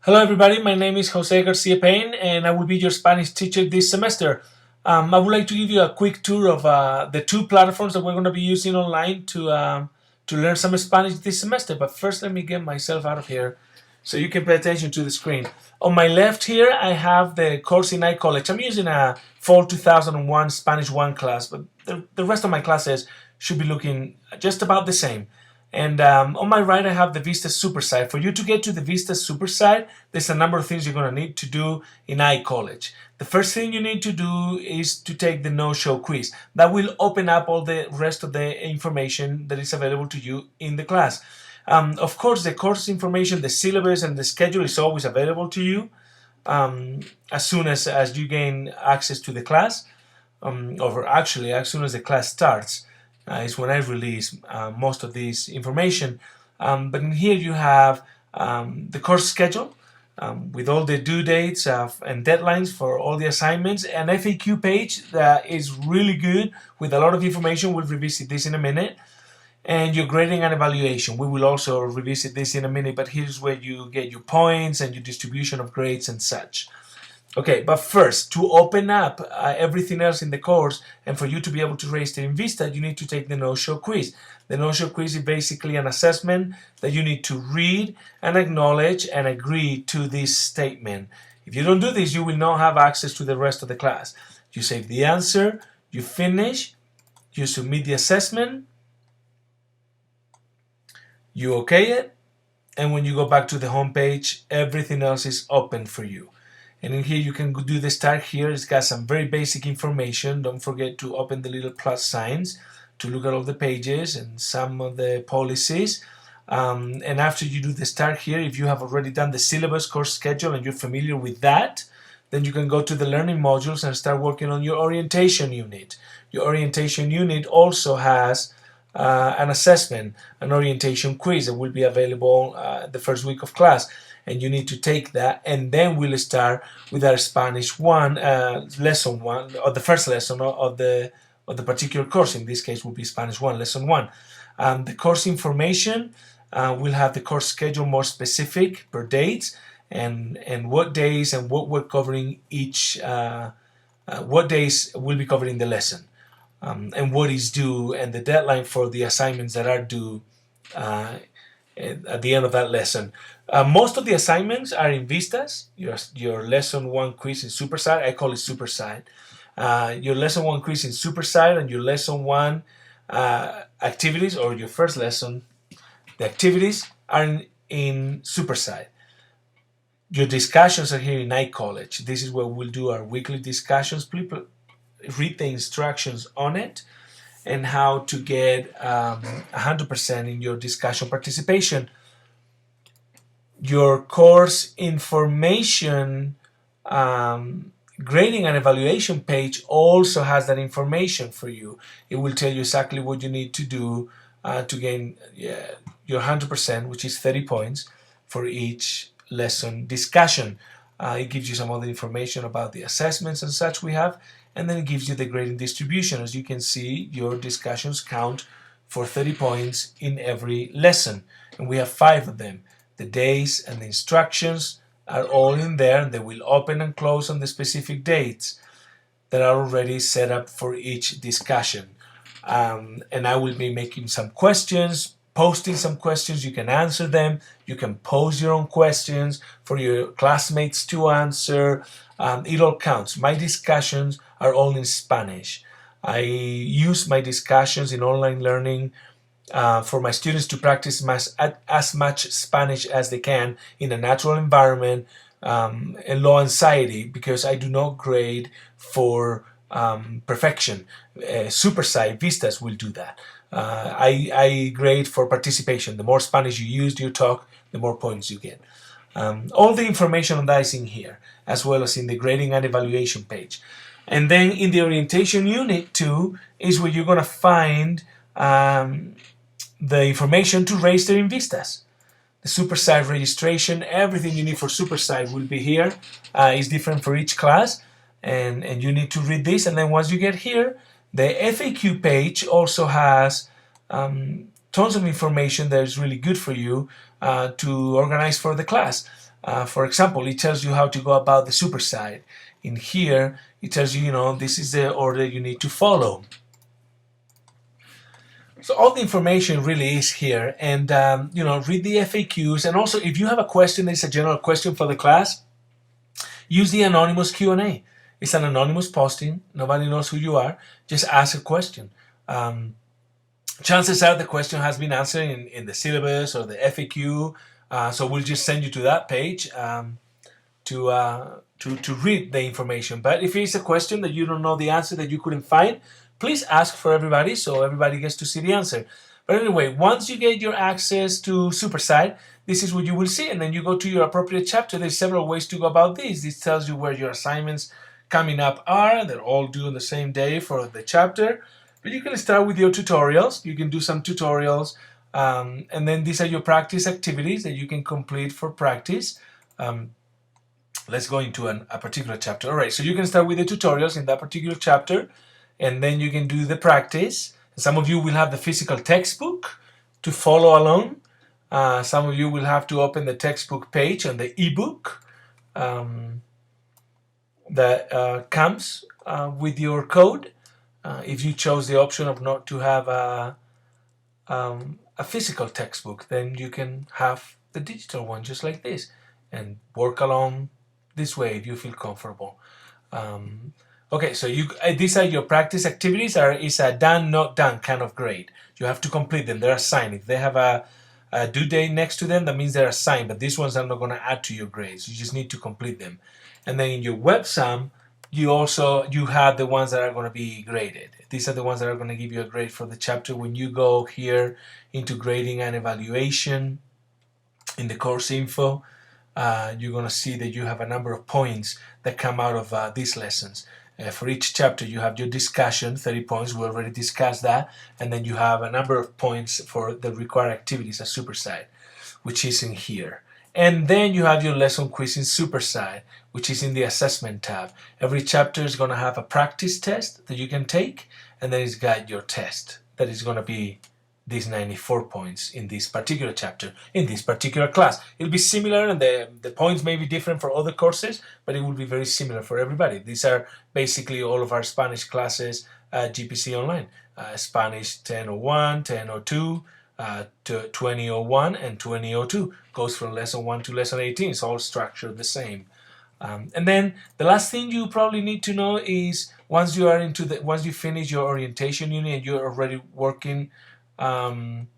Hello, everybody. My name is Jose Garcia Payne, and I will be your Spanish teacher this semester. I would like to give you a quick tour of the two platforms that we're going to be using online to learn some Spanish this semester. But first, let me get myself out of here so you can pay attention to the screen. On my left here, I have the course in iCollege. I'm using a Fall 2001 Spanish 1 class, but the rest of my classes should be looking just about the same. And on my right, I have the Vista Super Site. For you to get to the Vista Super Site, there's a number of things you're going to need to do in iCollege. The first thing you need to do is to take the no-show quiz. That will open up all the rest of the information that is available to you in the class. Of course, the course information, the syllabus, and the schedule is always available to you as soon as you gain access to the class, or actually as soon as the class starts. Is when I release most of this information. But in here you have the course schedule with all the due dates and deadlines for all the assignments, an FAQ page that is really good with a lot of information. We'll revisit this in a minute. And your grading and evaluation. We will also revisit this in a minute, but here's where you get your points and your distribution of grades and such. Okay, but first, to open up everything else in the course and for you to be able to register in Vista, you need to take the no-show quiz. The no-show quiz is basically an assessment that you need to read and acknowledge and agree to this statement. If you don't do this, you will not have access to the rest of the class. You save the answer, you finish, you submit the assessment, you okay it, and when you go back to the home page, everything else is open for you. And in here you can do the start here. It's got some very basic information. Don't forget to open the little plus signs to look at all the pages and some of the policies. And after you do the start here, if you have already done the syllabus course schedule and you're familiar with that, then you can go to the learning modules and start working on your orientation unit. Your orientation unit also has an assessment, an orientation quiz that will be available the first week of class. And you need to take that, and then we'll start with our Spanish 1, lesson 1, or the first lesson of the particular course. In this case will be Spanish 1, lesson 1. The course information will have the course schedule more specific per dates, and what days and what we're covering each, what days we'll be covering the lesson, and what is due, and the deadline for the assignments that are due at the end of that lesson. Most of the assignments are in Vistas. Your lesson 1 quiz in SuperSite, I call it SuperSite. Your lesson 1 quiz in SuperSite and your lesson 1 activities, or your first lesson, the activities are in SuperSite. Your discussions are here in iCollege. This is where we'll do our weekly discussions. Please read the instructions on it and how to get 100% in your discussion participation. Your course information grading and evaluation page also has that information for you. It will tell you exactly what you need to do to gain your 100%, which is 30 points for each lesson discussion. It gives you some other information about the assessments and such we have, and then it gives you the grading distribution. As you can see, your discussions count for 30 points in every lesson, and we have 5 of them. The days and the instructions are all in there, and they will open and close on the specific dates that are already set up for each discussion. And I will be making some questions, posting some questions. You can answer them. You can pose your own questions for your classmates to answer. It all counts. My discussions are all in Spanish. I use my discussions in online learning for my students to practice as much Spanish as they can in a natural environment and low anxiety, because I do not grade for perfection. SuperSite Vistas will do that. I grade for participation. The more Spanish you use, you talk, the more points you get. All the information on that is in here, as well as in the grading and evaluation page. And then in the orientation unit 2 is where you're going to find the information to register in Vistas. The SuperSite registration, everything you need for SuperSite will be here. It's different for each class, and you need to read this. And then once you get here, the FAQ page also has tons of information that is really good for you to organize for the class. For example, it tells you how to go about the supersite. In here, it tells you, this is the order you need to follow. So all the information really is here, and read the FAQs. And also, if you have a question, there's a general question for the class, use the anonymous Q&A. It's an anonymous posting. Nobody knows who you are. Just ask a question. Chances are the question has been answered in the syllabus or the FAQ. So we'll just send you to that page to read the information. But if it's a question that you don't know the answer, that you couldn't find, please ask for everybody so everybody gets to see the answer. But anyway, once you get your access to Supersite, this is what you will see, and then you go to your appropriate chapter. There's several ways to go about this. This tells you where your assignments coming up are. They're all due on the same day for the chapter. But you can start with your tutorials. You can do some tutorials, and then these are your practice activities that you can complete for practice. Let's go into a particular chapter. All right, so you can start with the tutorials in that particular chapter, and then you can do the practice. Some of you will have the physical textbook to follow along. Some of you will have to open the textbook page on the ebook that comes with your code. If you chose the option of not to have a physical textbook, then you can have the digital one just like this and work along this way if you feel comfortable. Okay, so these are your practice activities. It's a done, not done kind of grade. You have to complete them. They're assigned. If they have a due date next to them, that means they're assigned, but these ones are not going to add to your grades. You just need to complete them. And then in your web sum, you have the ones that are going to be graded. These are the ones that are going to give you a grade for the chapter. When you go here into grading and evaluation in the course info, you're going to see that you have a number of points that come out of these lessons. For each chapter, you have your discussion, 30 points. We already discussed that. And then you have a number of points for the required activities at Supersite, which is in here. And then you have your lesson quiz in Supersite, which is in the assessment tab. Every chapter is going to have a practice test that you can take, and then it's got your test that is going to be these 94 points in this particular chapter, in this particular class. It'll be similar, and the points may be different for other courses, but it will be very similar for everybody. These are basically all of our Spanish classes at GPC Online. Spanish 1001, 1002, 2001, and 2002. Goes from lesson 1 to lesson 18. It's all structured the same. And then the last thing you probably need to know is once you finish your orientation unit and you're already working on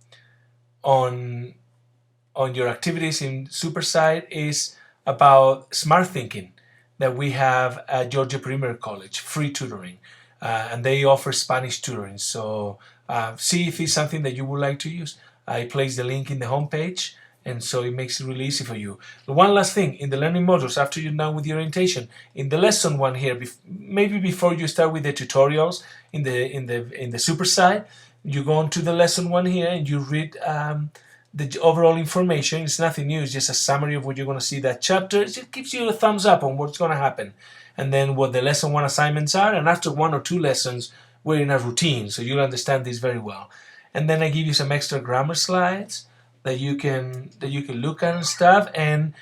your activities in Supersite, is about smart thinking that we have at Georgia Premier College, free tutoring, and they offer Spanish tutoring. So see if it's something that you would like to use. I place the link in the homepage, and so it makes it really easy for you. One last thing, in the learning modules, after you're done with the orientation, in the lesson one here, maybe before you start with the tutorials in the Supersite, you go on to the lesson one here and you read the overall information. It's nothing new, it's just a summary of what you're going to see that chapter. It gives you a thumbs up on what's going to happen, and then what the lesson one assignments are. And after 1 or 2 lessons, we're in a routine, so you'll understand this very well. And then I give you some extra grammar slides that you can look at and stuff. And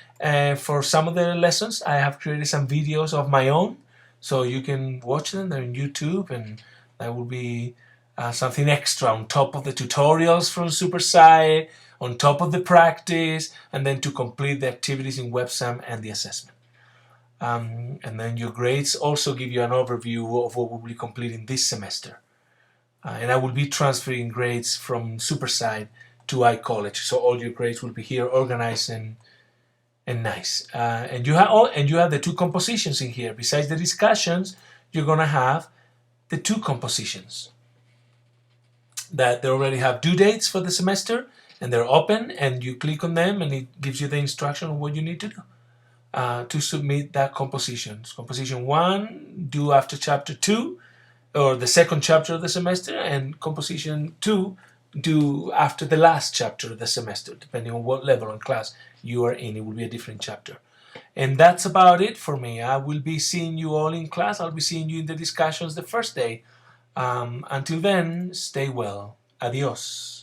for some of the lessons, I have created some videos of my own, so you can watch them. They're on YouTube, and that will be something extra on top of the tutorials from Supersite, on top of the practice, and then to complete the activities in WebSum and the assessment. And then your grades also give you an overview of what we'll be completing this semester. And I will be transferring grades from Supersite to iCollege, so all your grades will be here organized and nice. And you have the 2 compositions in here. Besides the discussions, you're gonna have the 2 compositions that they already have due dates for the semester, and they're open, and you click on them and it gives you the instruction on what you need to do to submit that composition. Composition 1 due after chapter 2 or the second chapter of the semester, and composition 2 due after the last chapter of the semester. Depending on what level and class you are in, it will be a different chapter. And that's about it for me. I will be seeing you all in class. I'll be seeing you in the discussions the first day. Until then, stay well. Adios.